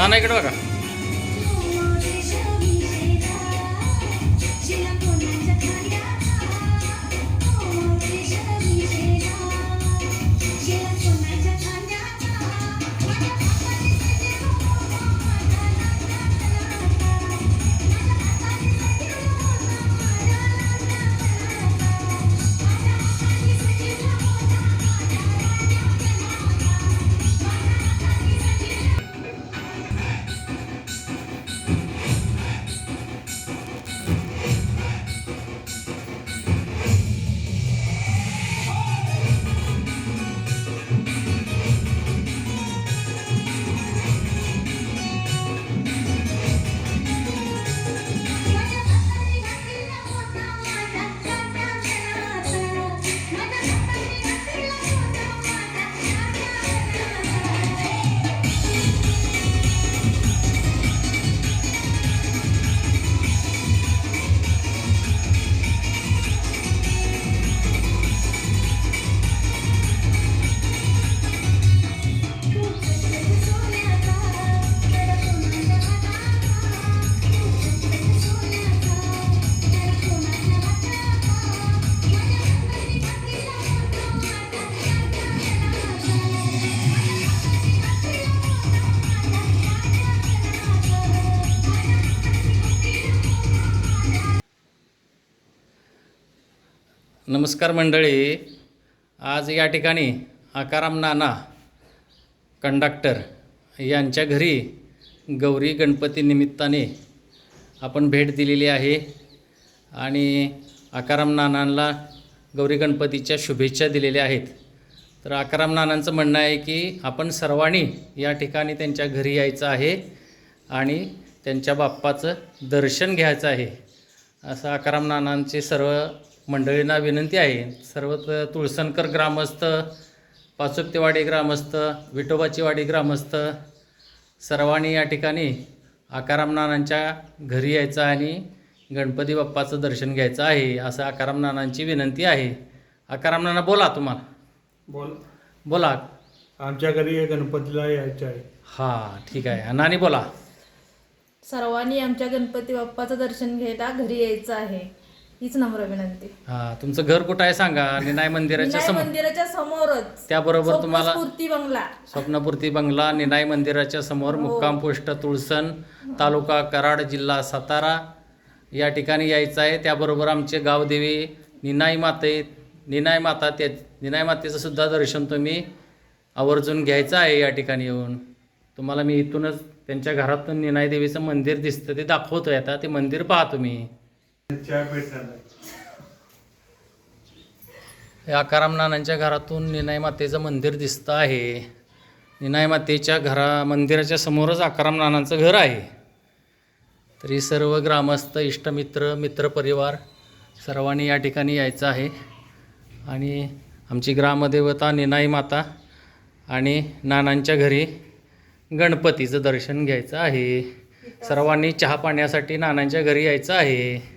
ना इकडे बघा. नमस्कार मंडळी. आज या ठिकाणी आकाराम नाना कंडक्टर यांच्या घरी गौरी गणपती निमित्ताने आपण भेट दिलेली आहे आणि आकाराम नानांना गौरी गणपतीच्या शुभेच्छा दिलेल्या आहेत. तर आकाराम नानांचं म्हणणं आहे की आपण सर्वांनी या ठिकाणी त्यांच्या घरी यायचं आहे आणि त्यांच्या बाप्पाचं दर्शन घ्यायचं आहे असं आकाराम नानांचे सर्व मंडळींना विनंती आहे. सर्व तुळसणकर ग्रामस्थ, पाचोपतेवाडी ग्रामस्थ, विठोबाची वाडी ग्रामस्थ सर्वांनी या ठिकाणी आकाराम नानांच्या घरी यायचं आणि गणपती बाप्पाचं दर्शन घ्यायचं आहे असं आकाराम नानांची विनंती आहे. आकाराम नाना बोला, तुम्हाला बोला. आमच्या घरी गणपतीला यायचं आहे. हां ठीक आहे. नानी बोला. सर्वांनी आमच्या गणपती बाप्पाचं दर्शन घ्यायला घरी यायचं आहे हीच नम्र विनंती. हां, तुमचं घर कुठं आहे सांगा. निनाय मंदिराच्या समोर. मंदिराच्या समोरच. त्याबरोबर तुम्हाला स्वप्नपूर्ती बंगला. स्वप्नपूर्ती बंगला निनाय मंदिराच्या समोर, मुक्काम पोस्ट तुळसण, तालुका कराड, जिल्हा सातारा या ठिकाणी यायचं आहे. त्याबरोबर आमचे गावदेवी निनाई मातेचं सुद्धा दर्शन तुम्ही आवर्जून घ्यायचं आहे. या ठिकाणी येऊन तुम्हाला मी इथूनच त्यांच्या घरातून निनाई देवीचं मंदिर दिसतं ते दाखवतोय. आता ते मंदिर पहा तुम्ही. आकाराम नानांच्या घरातून निनाई मातेचं मंदिर दिसतं आहे. निनाई मातेच्या मंदिराच्या समोरच आकाराम नानांचं घर आहे. तरी सर्व ग्रामस्थ, इष्टमित्र, मित्रपरिवार सर्वांनी या ठिकाणी यायचं आहे आणि आमची ग्रामदेवता निनाई माता आणि नानांच्या घरी गणपतीचं दर्शन घ्यायचं आहे. सर्वांनी चहा पाण्यासाठी नानांच्या घरी यायचं आहे.